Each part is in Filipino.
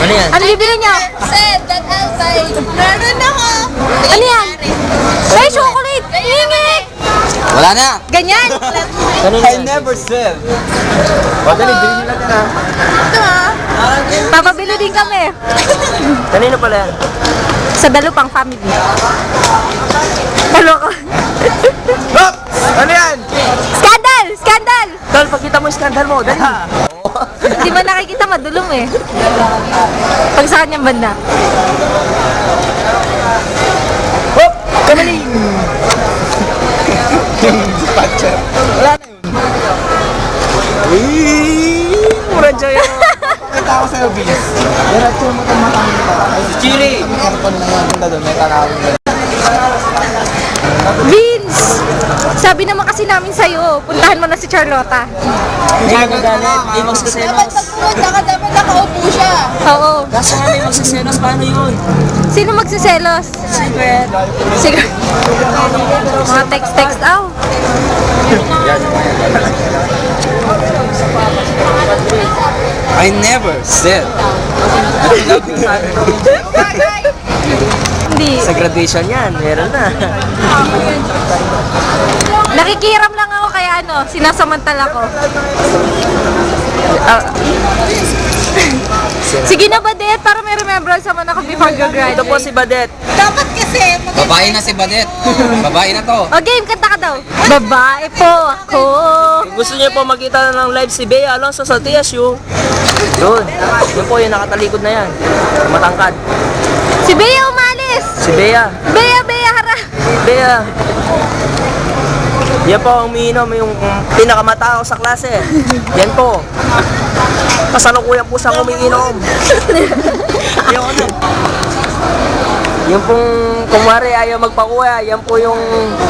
Ano yan? Ano bibili niyo? Said that outside. Meron ako. Ano yan? Ay, chocolate! Hingi! Wala na. Ganyan! I never said. O, dali, bilhin nyo natin ha. Ito ah. Papabili din kami. Kanino pala yan? Sa Dalupang family. Talo ko. Hop! Ano yan? Scandal! Scandal! Tol, pagkita mo yung scandal mo, dali. Hindi mo nakikita, madulong eh. Pag sa kanyang banda. Hop! Kamaling! Dispatcher. Wala na yun. Mura dyan yan. Kita ako sa'yo, Vince. Diretso mo itong matang kita. Si Chiri! Aircon lang yung punta doon. May tanawin doon. Vince! Sabi naman kasi namin sa'yo, puntahan mo na si Charlotta. Hindi ka magalit. Hindi magsaselos. Dapat pagpunta ka, dapat nakaupo siya. Oo. Kaso nga may magsaselos. Paano yun? Sino magsiselos? Secret. Sige. Mga text-text. Aw. I never said. Hindi. Sa graduation yan, meron na. Nakikiram lang ako kaya ano, sinasamantala ko. Sige na, Badet, para may remembrance naman ako before Ito po graduate. si Badet. Dapat kasi. Babae na si Badet. Babae na to. O game, kanta ka daw. Babae po ako. Kung gusto niyo po makita ng live si Bea Alonso sa TSU, yun. Yun po yung nakatalikod na yan. Matangkad. Si Bea umalis. Si Bea. Bea, hara. Bea. Yan po ang umiinom, yung pinakamatao sa klase. Yan po. Kasalukuyan po siyang umiinom. Yung pong kumwari ayaw magpakuha, yan po yung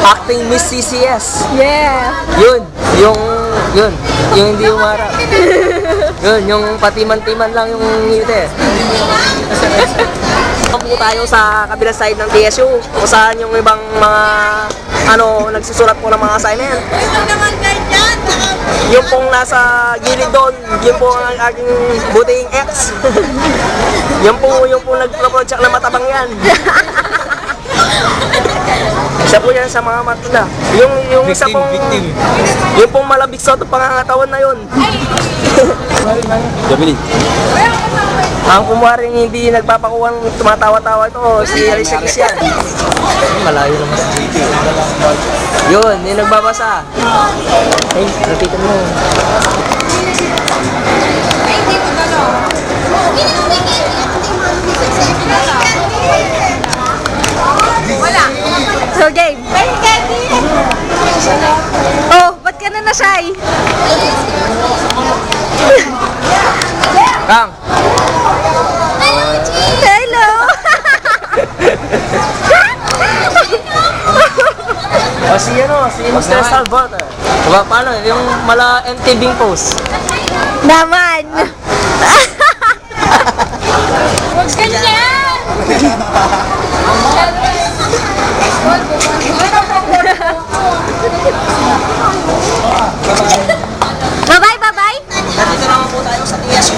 acting Miss CCS. Yeah. Yun, yung hindi umarap. Yun, yung patiman-timan lang yung ngiti. Po tayo sa kabilang side ng TSU, kung saan yung ibang mga nagsusulat po ng mga assignment. Ito naman ganyan. Yung pong nasa gilid doon, yun po ang aking buting ex. Yung pong nagpro-project na matabang yan. Isa po yan sa mga matula. Yung isa pong yung pong malabik sa pangangatawan na yun. Jabili. Ang kumwaring hindi nagpapakuwang tumatawa-tawa ito, si Alicia Kiss yan. Malayo naman sa GT. Yun, yung nagbabasa. Ay, napitan mo. Ay, hindi ko gano'n. Wala. So game. Oh, ba't ka na shy? Kang! Hello. O si Mr. Salvatore. Diba, paano? Yung mala MTV post. Naman. Huwag ganyan. Bye-bye, bye-bye. Nandito naman po tayo sa TSU.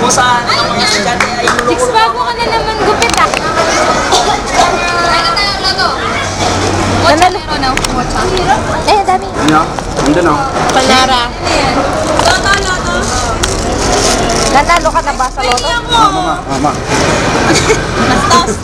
Kung saan ang mga estudyante ay Six lulukot. bago ka na naman gupit ah. Nanalo. Meron na. Eh, dami. Nandun o. Panara. Nanalo ka na ba sa loto? Mama. Bastos.